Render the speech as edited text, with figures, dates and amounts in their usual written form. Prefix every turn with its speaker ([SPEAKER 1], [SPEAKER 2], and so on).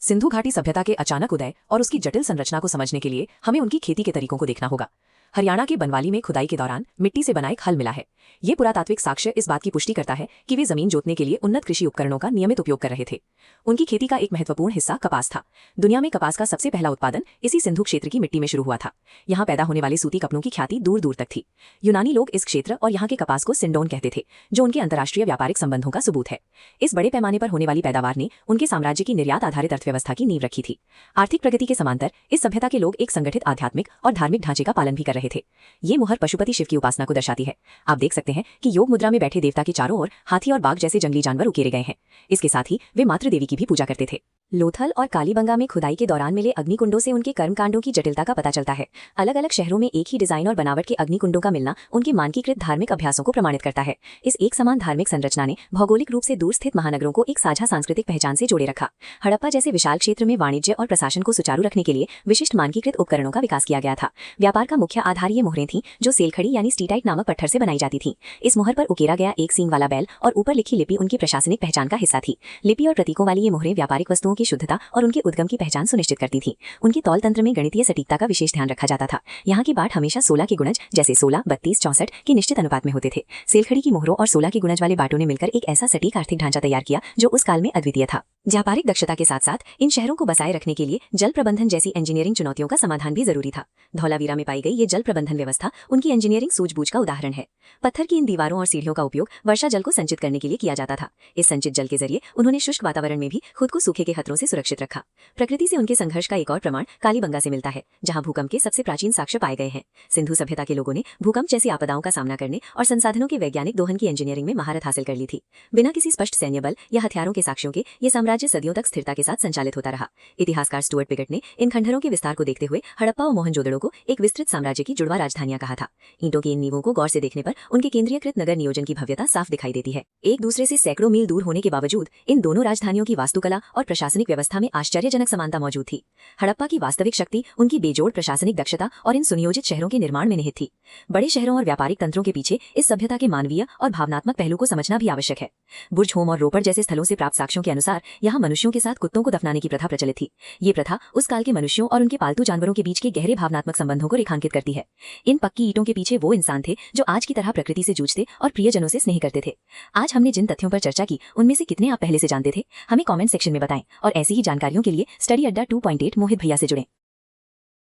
[SPEAKER 1] सिंधु घाटी सभ्यता के अचानक उदय और उसकी जटिल संरचना को समझने के लिए हमें उनकी खेती के तरीकों को देखना होगा। हरियाणा के बनवाली में खुदाई के दौरान मिट्टी से बना एक हल मिला है। ये पुरातात्विक साक्ष्य इस बात की पुष्टि करता है कि वे जमीन जोतने के लिए उन्नत कृषि उपकरणों का नियमित उपयोग कर रहे थे। उनकी खेती का एक महत्वपूर्ण हिस्सा कपास था। दुनिया में कपास का सबसे पहला उत्पादन इसी सिंधु क्षेत्र की मिट्टी में शुरू हुआ था। यहाँ पैदा होने वाले सूती कपड़ों की ख्याति दूर दूर तक थी। यूनानी लोग इस क्षेत्र और यहाँ के कपास को सिंडोन कहते थे, जो उनके अंतर्राष्ट्रीय व्यापारिक संबंधों का सबूत है। इस बड़े पैमाने पर होने वाली पैदावार ने उनके साम्राज्य की निर्यात आधारित अर्थव्यवस्था की नींव रखी थी। आर्थिक प्रगति के समांतर इस सभ्यता के लोग एक संगठित आध्यात्मिक और धार्मिक ढांचे का पालन भी कर रहे थे। ये मुहर पशुपति शिव की उपासना को दर्शाती है। आप देख सकते हैं कि योग मुद्रा में बैठे देवता के चारों ओर हाथी और बाघ जैसे जंगली जानवर उकेरे गए हैं। इसके साथ ही वे मातृ देवी की भी पूजा करते थे। लोथल और कालीबंगा में खुदाई के दौरान मिले अग्निकुंडों से उनके कर्मकांडों की जटिलता का पता चलता है। अलग अलग शहरों में एक ही डिजाइन और बनावट के अग्निकुंडों का मिलना उनके मानकीकृत धार्मिक अभ्यासों को प्रमाणित करता है। इस एक समान धार्मिक संरचना ने भौगोलिक रूप से दूर स्थित महानगरों को एक साझा सांस्कृतिक पहचान से जोड़े रखा। हड़प्पा जैसे विशाल क्षेत्र में वाणिज्य और प्रशासन को सुचारू रखने के लिए विशिष्ट मानकीकृत उपकरणों का विकास किया गया था। व्यापार का मुख्य आधार ये मोहरें थीं, जो सेलखड़ी यानी स्टीटाइट नामक पत्थर से बनाई जाती थीं। इस मोहर पर उकेरा गया एक सींग वाला बैल और ऊपर लिखी लिपि उनकी प्रशासनिक पहचान का हिस्सा थी। लिपि और प्रतीकों वाली ये मोहरें व्यापारिक वस्तुओं की शुद्धता और उनके उद्गम की पहचान सुनिश्चित करती थी। उनके तौल तंत्र में गणितीय सटीकता का विशेष ध्यान रखा जाता था। यहाँ की बाट हमेशा 16 के गुणज जैसे 16, 32, 64 के निश्चित अनुपात में होते थे। सेलखड़ी की मोहरों और 16 के गुणज वाले बाटों ने मिलकर एक ऐसा सटीक आर्थिक ढांचा तैयार किया जो उस काल में अद्वितीय था। व्यापारिक दक्षता के साथ साथ इन शहरों को बसाए रखने के लिए जल प्रबंधन जैसी इंजीनियरिंग चुनौतियों का समाधान भी जरूरी था। धौलावीरा में पाई गई ये जल प्रबंधन व्यवस्था उनकी इंजीनियरिंग सूझबूझ का उदाहरण है। पत्थर की इन दीवारों और सीढ़ियों का उपयोग वर्षा जल को संचित करने के लिए किया जाता था। इस संचित जल के जरिए उन्होंने शुष्क वातावरण में भी खुद को सूखे के खतरों से सुरक्षित रखा। प्रकृति से उनके संघर्ष का एक और प्रमाण कालीबंगा से मिलता है, जहां भूकंप के सबसे प्राचीन साक्ष्य पाए गए हैं। सिंधु सभ्यता के लोगों ने भूकंप जैसी आपदाओं का सामना करने और संसाधनों के वैज्ञानिक दोहन की इंजीनियरिंग में महारत हासिल कर ली थी। बिना किसी स्पष्ट सैन्य बल या हथियारों के साक्ष्यों के ये साम्राज्य सदियों तक स्थिरता के साथ संचालित होता रहा। इतिहासकार स्टुअर्ट पिगट ने इन खंडहरों के विस्तार को देखते हुए हड़प्पा और मोहनजोदड़ो को एक विस्तृत साम्राज्य की जुड़वा राजधानियां कहा था। ईंटों की इन नींवों को गौर से देखने पर उनके केंद्रीयकृत नगर नियोजन की भव्यता साफ दिखाई देती है। एक दूसरे से सैकड़ों मील दूर होने के बावजूद इन दोनों राजधानियों की वास्तुकला और प्रशासनिक व्यवस्था में आश्चर्यजनक समानता मौजूद थी। हड़प्पा की वास्तविक शक्ति उनकी बेजोड़ प्रशासनिक दक्षता और इन सुनियोजित शहरों के निर्माण में निहित थी। बड़े शहरों और व्यापारिक तंत्रों के पीछे इस सभ्यता के मानवीय और भावनात्मक पहलू को समझना भी आवश्यक है। बुर्ज होम और रोपड़ जैसे स्थलों से प्राप्त साक्ष्यों के अनुसार यहाँ मनुष्यों के साथ कुत्तों को दफनाने की प्रथा प्रचलित थी। ये प्रथा उस काल के मनुष्यों और उनके पालतू जानवरों के बीच के गहरे भावनात्मक संबंधों को रेखांकित करती है। इन पक्की ईंटों के पीछे वो इंसान थे जो आज की तरह प्रकृति से जूझते और प्रियजनों से स्नेह करते थे। आज हमने जिन तथ्यों पर चर्चा की उनमें से कितने आप पहले से जानते थे? हमें कमेंट सेक्शन में बताएं और ऐसी ही जानकारियों के लिए स्टडी अड्डा 2.8 मोहित भैया से जुड़ें।